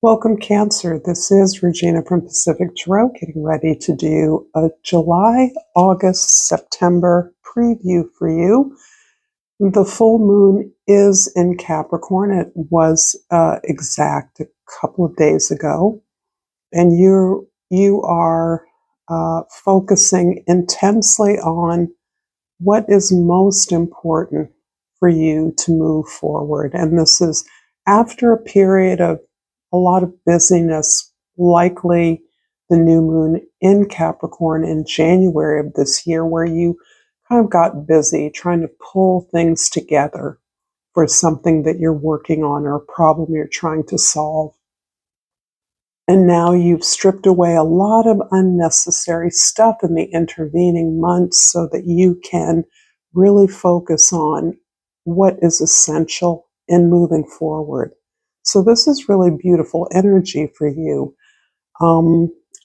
Welcome, Cancer. This is Regina from Pacific Tarot, getting ready to do a July, August, September preview for you. The full moon is in Capricorn. It was exact a couple of days ago, and you are focusing intensely on what is most important for you to move forward. And this is after a period of a lot of busyness, likely the new moon in Capricorn in January of this year, where you kind of got busy trying to pull things together for something that you're working on or a problem you're trying to solve. And now you've stripped away a lot of unnecessary stuff in the intervening months so that you can really focus on what is essential in moving forward. So this is really beautiful energy for you.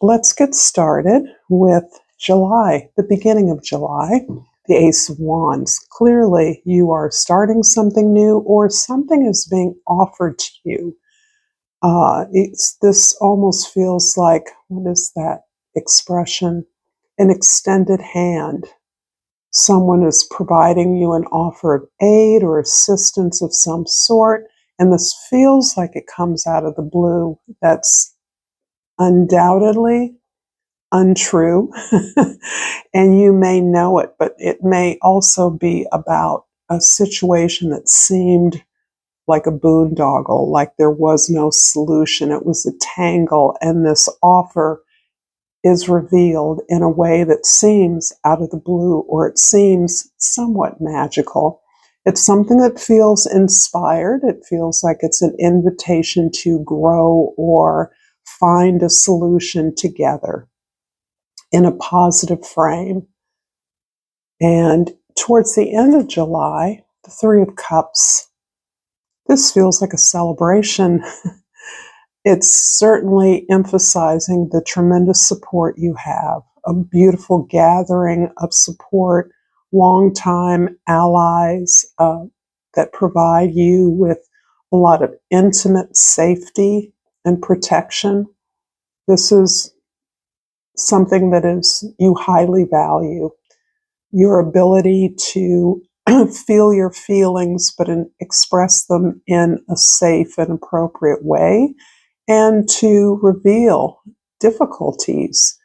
Let's get started with July, the beginning of July, the Ace of Wands. Clearly, you are starting something new or something is being offered to you. This almost feels like, what is that expression? An extended hand. Someone is providing you an offer of aid or assistance of some sort, and this feels like it comes out of the blue. That's undoubtedly untrue, and you may know it, but it may also be about a situation that seemed like a boondoggle, like there was no solution. It was a tangle, and this offer is revealed in a way that seems out of the blue, or it seems somewhat magical. It's something that feels inspired. It feels like it's an invitation to grow or find a solution together in a positive frame. And towards the end of July, the Three of Cups, this feels like a celebration. It's certainly emphasizing the tremendous support you have, a beautiful gathering of support, longtime allies that provide you with a lot of intimate safety and protection. This is something that you highly value. Your ability to feel your feelings, but express them in a safe and appropriate way, and to reveal difficulties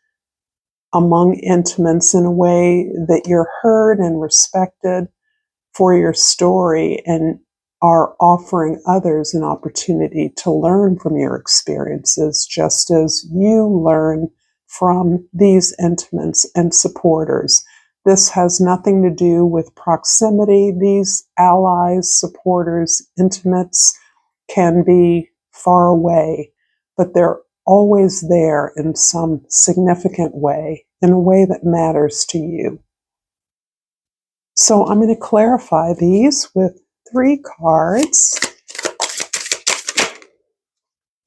among intimates in a way that you're heard and respected for your story and are offering others an opportunity to learn from your experiences, just as you learn from these intimates and supporters. This has nothing to do with proximity. These allies, supporters, intimates can be far away, but they're always there in some significant way, in a way that matters to you. So I'm going to clarify these with 3 cards.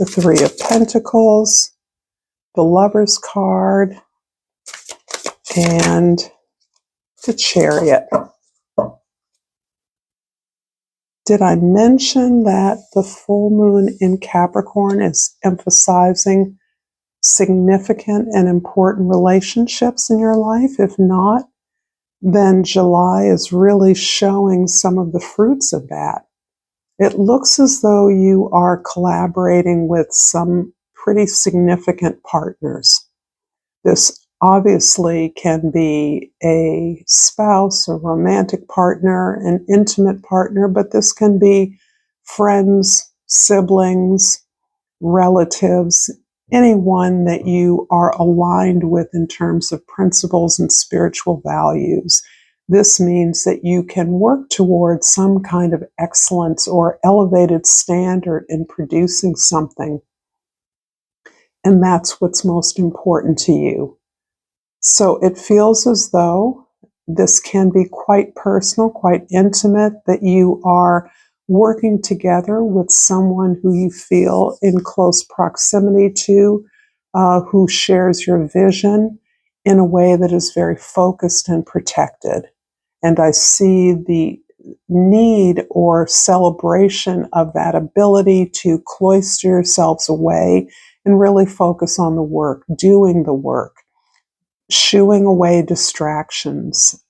The Three of Pentacles, the Lover's card, and the Chariot. Did I mention that the full moon in Capricorn is emphasizing significant and important relationships in your life? If not, then July is really showing some of the fruits of that. It looks as though you are collaborating with some pretty significant partners. This obviously can be a spouse, a romantic partner, an intimate partner, but this can be friends, siblings, relatives, anyone that you are aligned with in terms of principles and spiritual values. This means that you can work towards some kind of excellence or elevated standard in producing something. And that's what's most important to you. So it feels as though this can be quite personal, quite intimate, that you are working together with someone who you feel in close proximity to, who shares your vision in a way that is very focused and protected. And I see need or celebration of that ability to cloister yourselves away and really focus on the work, doing the work, shooing away distractions.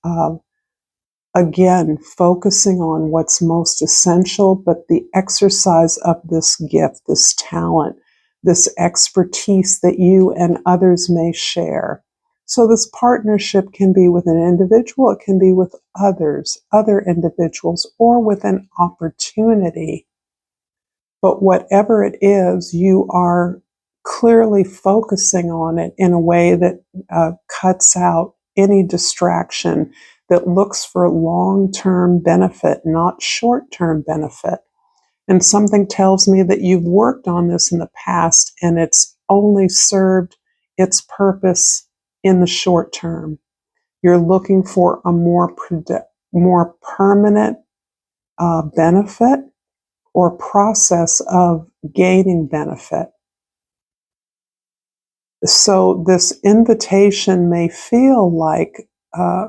Again, focusing on what's most essential, but the exercise of this gift, this talent, this expertise that you and others may share. So this partnership can be with an individual, it can be with others, other individuals, or with an opportunity. But whatever it is, you are clearly focusing on it in a way that cuts out any distraction, that looks for long-term benefit, not short-term benefit. And something tells me that you've worked on this in the past and it's only served its purpose in the short term. You're looking for a more permanent benefit or process of gaining benefit. So this invitation may feel like a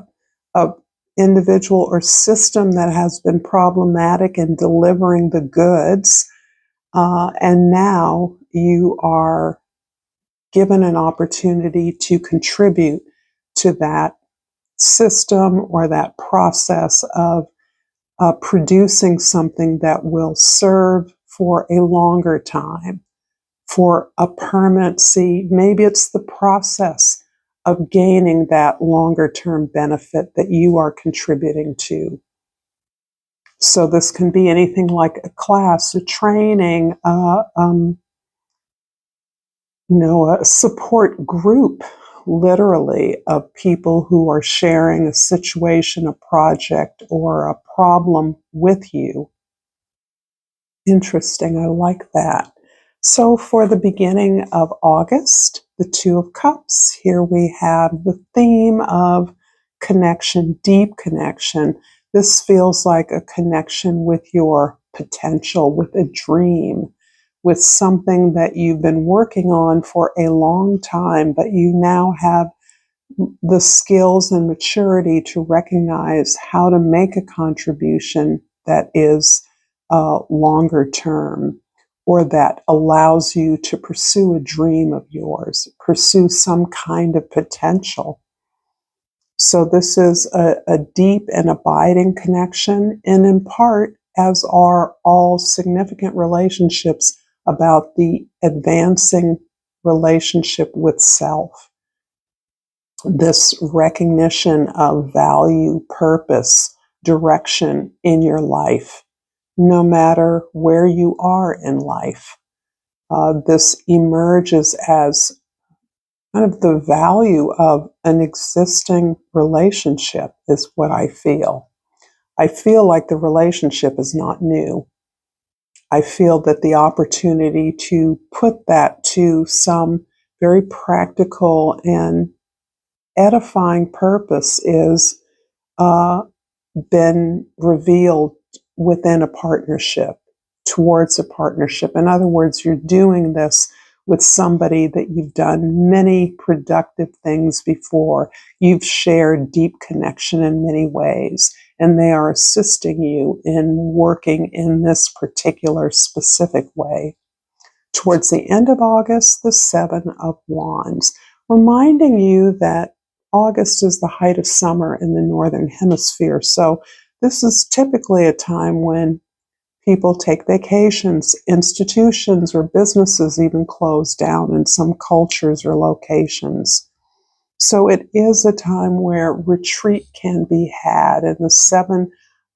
individual or system that has been problematic in delivering the goods, and now you are given an opportunity to contribute to that system or that process of producing something that will serve for a longer time, for a permanency. Maybe it's the process of gaining that longer term benefit that you are contributing to. So this can be anything like a class, a training, a support group, literally, of people who are sharing a situation, a project, or a problem with you. Interesting. I like that. So for the beginning of August, the Two of Cups, here we have the theme of connection, deep connection. This feels like a connection with your potential, with a dream, with something that you've been working on for a long time, but you now have the skills and maturity to recognize how to make a contribution that is longer term, or that allows you to pursue a dream of yours, pursue some kind of potential. So this is a deep and abiding connection, and in part, as are all significant relationships, about the advancing relationship with self. This recognition of value, purpose, direction in your life, no matter where you are in life. This emerges as kind of the value of an existing relationship, is what I feel. I feel like the relationship is not new. I feel that the opportunity to put that to some very practical and edifying purpose is been revealed within a partnership, towards a partnership. In other words, you're doing this with somebody that you've done many productive things before. You've shared deep connection in many ways, and they are assisting you in working in this particular specific way. Towards the end of August, the Seven of Wands, reminding you that August is the height of summer in the Northern Hemisphere. So this is typically a time when people take vacations, institutions or businesses even close down in some cultures or locations. So it is a time where retreat can be had. And the Seven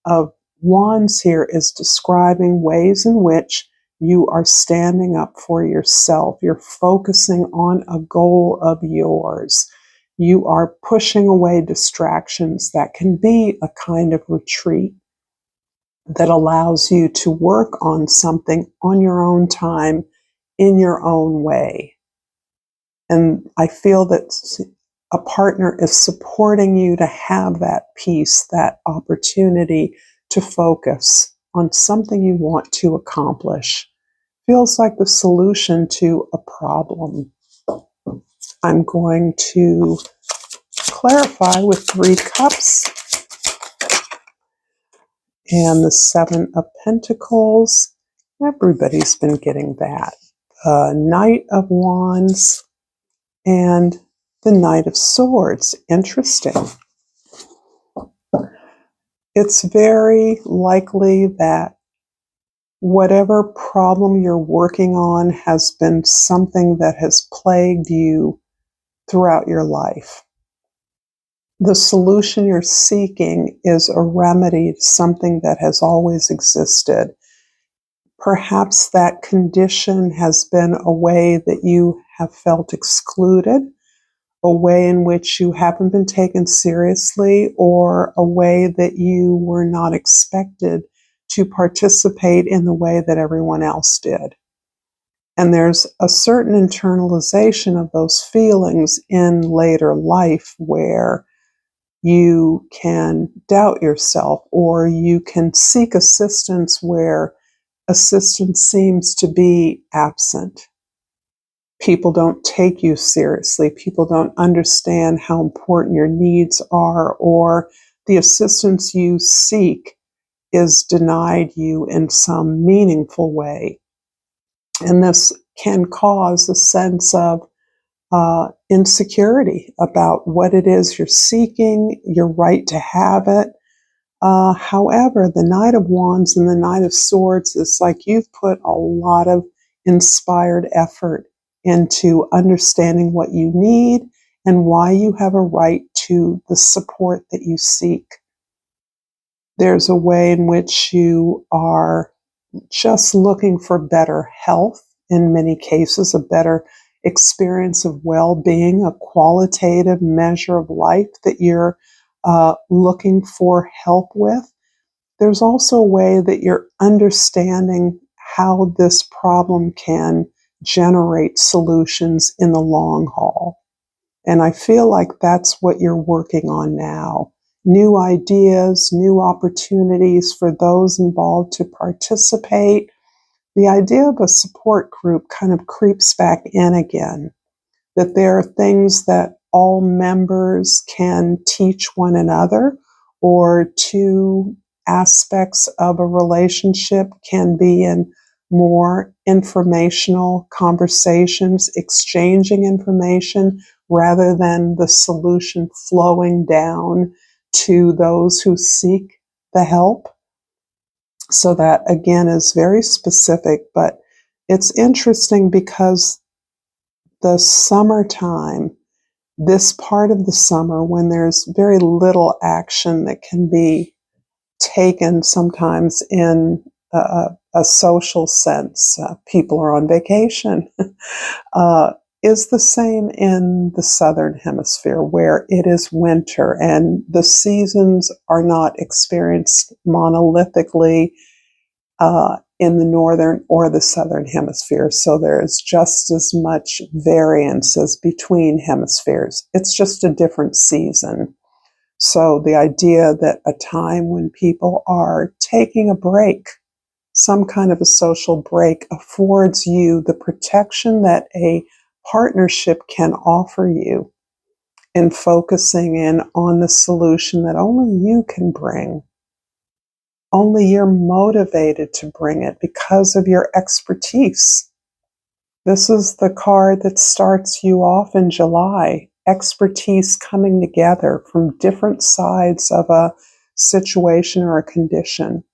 of Wands here is describing ways in which you are standing up for yourself. You're focusing on a goal of yours. You are pushing away distractions that can be a kind of retreat that allows you to work on something on your own time, in your own way. And I feel that a partner is supporting you to have that peace, that opportunity to focus on something you want to accomplish. Feels like the solution to a problem. I'm going to clarify with 3 cups. and the Seven of Pentacles. Everybody's been getting that. Knight of Wands and the Knight of Swords. Interesting. It's very likely that whatever problem you're working on has been something that has plagued you throughout your life. The solution you're seeking is a remedy to something that has always existed. Perhaps that condition has been a way that you have felt excluded, a way in which you haven't been taken seriously, or a way that you were not expected to participate in the way that everyone else did. And there's a certain internalization of those feelings in later life where you can doubt yourself, or you can seek assistance where assistance seems to be absent. People don't take you seriously. People don't understand how important your needs are, or the assistance you seek is denied you in some meaningful way. And this can cause a sense of insecurity about what it is you're seeking, your right to have it. However, the Knight of Wands and the Knight of Swords is like you've put a lot of inspired effort into understanding what you need and why you have a right to the support that you seek. There's a way in which you are just looking for better health, in many cases, a better experience of well-being, a qualitative measure of life that you're looking for help with. There's also a way that you're understanding how this problem can generate solutions in the long haul. And I feel like that's what you're working on now. New ideas, new opportunities for those involved to participate. The idea of a support group kind of creeps back in again, that there are things that all members can teach one another, or two aspects of a relationship can be in more informational conversations, exchanging information rather than the solution flowing down to those who seek the help. So that again is very specific, but it's interesting because the summertime, this part of the summer when there's very little action that can be taken sometimes in a social sense, people are on vacation, is the same in the southern hemisphere where it is winter and the seasons are not experienced monolithically in the northern or the southern hemisphere. So there's just as much variance as between hemispheres. It's just a different season. So the idea that a time when people are taking a break, some kind of a social break, affords you the protection that a partnership can offer you in focusing in on the solution that only you can bring. Only you're motivated to bring it because of your expertise. This is the card that starts you off in July. Expertise coming together from different sides of a situation or a condition.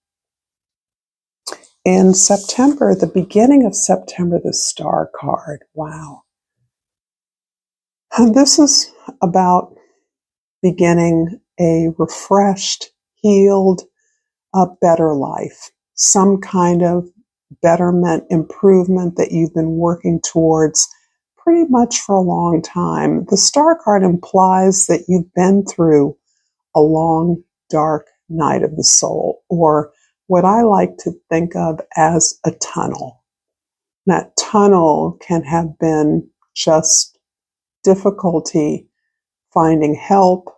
In September, the beginning of September, the Star card. Wow. And this is about beginning a refreshed, healed, a better life, some kind of betterment, improvement that you've been working towards pretty much for a long time. The Star card implies that you've been through a long, dark night of the soul, or what I like to think of as a tunnel. That tunnel can have been just difficulty finding help,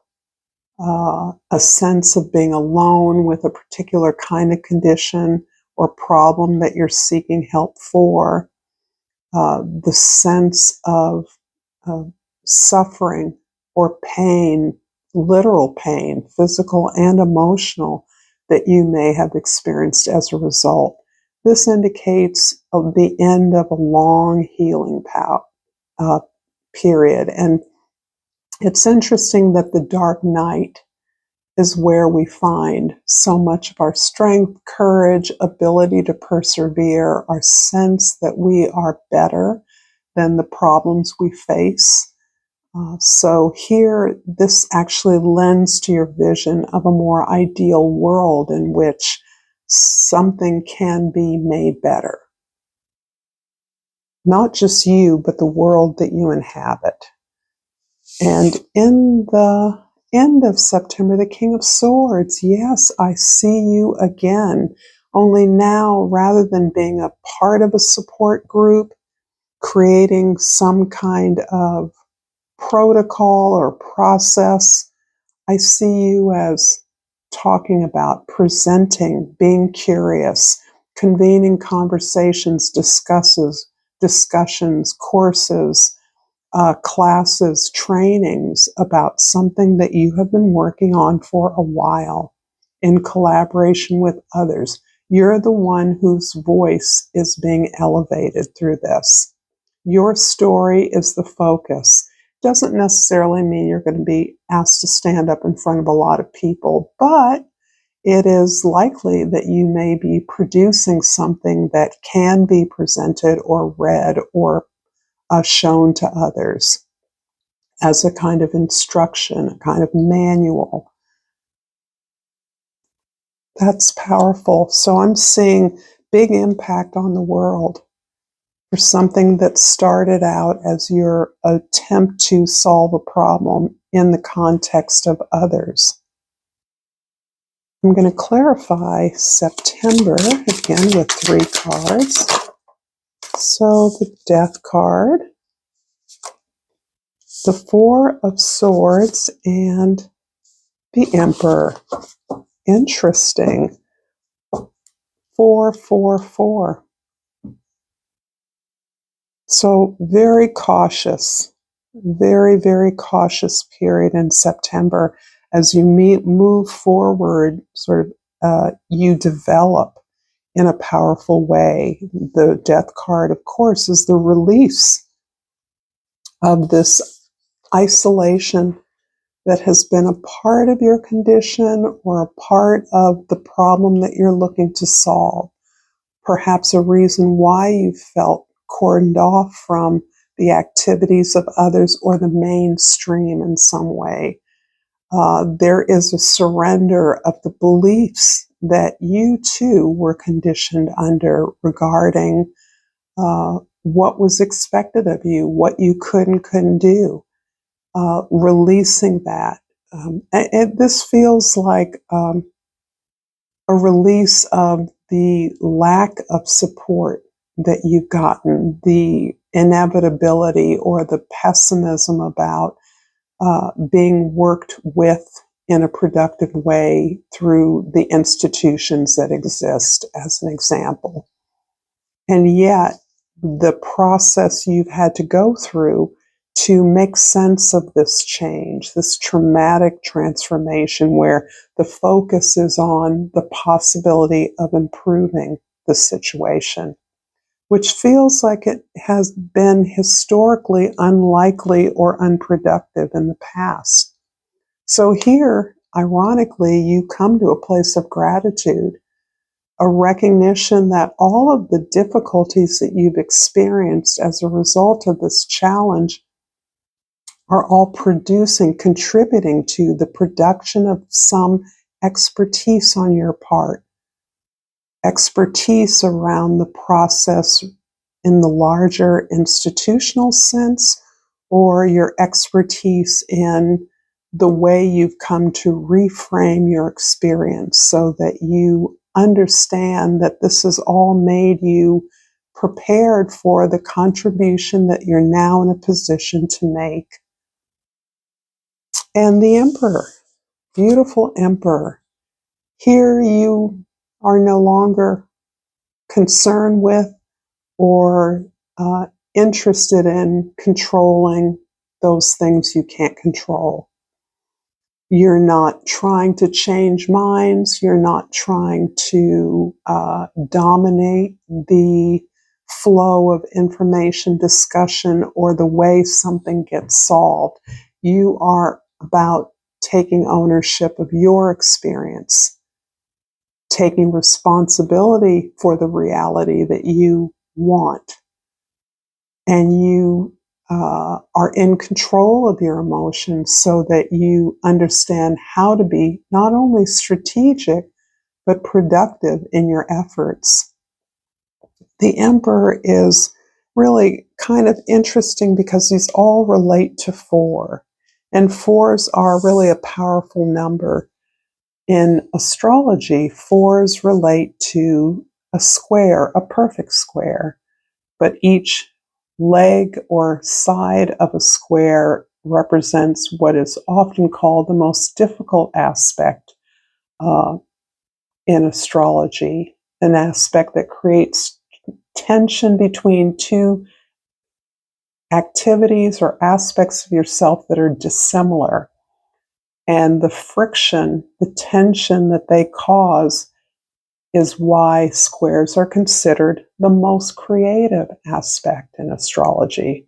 a sense of being alone with a particular kind of condition or problem that you're seeking help for, the sense of suffering or pain, literal pain, physical and emotional, that you may have experienced as a result. This indicates the end of a long healing period. And it's interesting that the dark night is where we find so much of our strength, courage, ability to persevere, our sense that we are better than the problems we face. So here, this actually lends to your vision of a more ideal world in which something can be made better. Not just you, but the world that you inhabit. And in the end of September, the King of Swords, yes, I see you again. Only now, rather than being a part of a support group, creating some kind of protocol or process, I see you as talking about presenting, being curious, convening conversations, discussions, courses, classes, trainings about something that you have been working on for a while in collaboration with others. You're the one whose voice is being elevated through this. Your story is the focus. Doesn't necessarily mean you're going to be asked to stand up in front of a lot of people, but it is likely that you may be producing something that can be presented or read or shown to others as a kind of instruction, a kind of manual. That's powerful. So I'm seeing big impact on the world for something that started out as your attempt to solve a problem in the context of others. I'm going to clarify September again with 3 cards. So the Death card, the 4 of Swords, and the Emperor. Interesting. 4, 4, 4. So very cautious, very, very cautious period in September as you move forward, you develop in a powerful way. The Death card, of course, is the release of this isolation that has been a part of your condition or a part of the problem that you're looking to solve. Perhaps a reason why you felt cordoned off from the activities of others or the mainstream in some way. There is a surrender of the beliefs that you too were conditioned under regarding what was expected of you, what you could and couldn't do. Releasing that. This feels like a release of the lack of support that you've gotten, the inevitability or the pessimism about being worked with in a productive way through the institutions that exist, as an example. And yet, the process you've had to go through to make sense of this change, this traumatic transformation where the focus is on the possibility of improving the situation, which feels like it has been historically unlikely or unproductive in the past. So here, ironically, you come to a place of gratitude, a recognition that all of the difficulties that you've experienced as a result of this challenge are all contributing to the production of some expertise on your part, expertise around the process in the larger institutional sense, or your expertise in the way you've come to reframe your experience so that you understand that this has all made you prepared for the contribution that you're now in a position to make. And the Emperor, beautiful Emperor. Here you are no longer concerned with or interested in controlling those things you can't control. You're not trying to change minds. You're not trying to dominate the flow of information discussion or the way something gets solved. You are about taking ownership of your experience, taking responsibility for the reality that you want. And you are in control of your emotions so that you understand how to be not only strategic, but productive in your efforts. The Emperor is really kind of interesting because these all relate to 4. And 4s are really a powerful number. In astrology, 4s relate to a square, a perfect square, but each leg or side of a square represents what is often called the most difficult aspect uh, in astrology, an aspect that creates tension between two activities or aspects of yourself that are dissimilar. And the friction, the tension that they cause is why squares are considered the most creative aspect in astrology.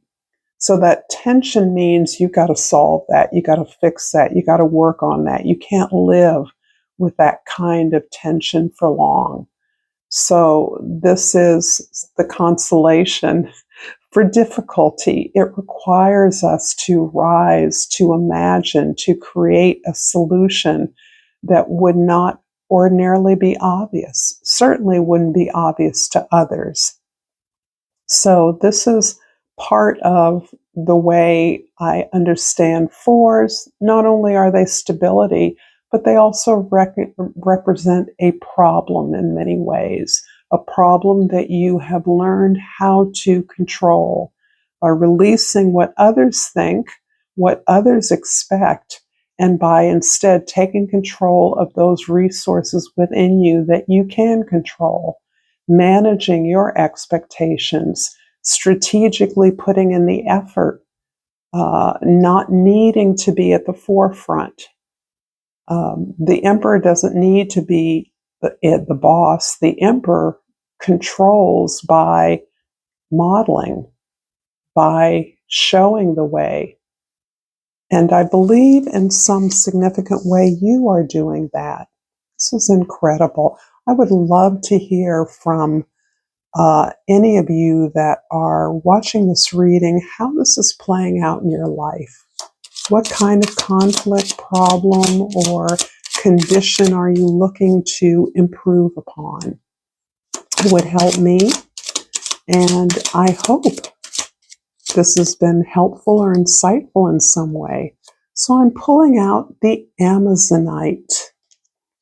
So that tension means you got to solve that, you got to fix that, you got to work on that. You can't live with that kind of tension for long. So this is the consolation for difficulty. It requires us to rise, to imagine, to create a solution that would not ordinarily be obvious, certainly wouldn't be obvious to others. So this is part of the way I understand 4s. Not only are they stability, but they also represent a problem in many ways, a problem that you have learned how to control by releasing what others think, what others expect, and by instead taking control of those resources within you that you can control, managing your expectations, strategically putting in the effort, not needing to be at the forefront. The emperor doesn't need to be the boss. The emperor controls by modeling, by showing the way. And I believe in some significant way you are doing that. This is incredible. I would love to hear from any of you that are watching this reading, how this is playing out in your life. What kind of conflict, problem, or condition are you looking to improve upon? It would help me, and I hope this has been helpful or insightful in some way. So I'm pulling out the Amazonite.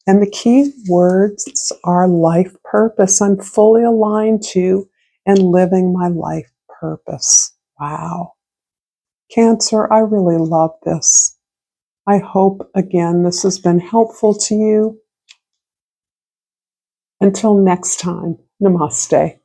And the key words are life purpose. I'm fully aligned to and living my life purpose. Wow. Cancer, I really love this. I hope, again, this has been helpful to you. Until next time, namaste.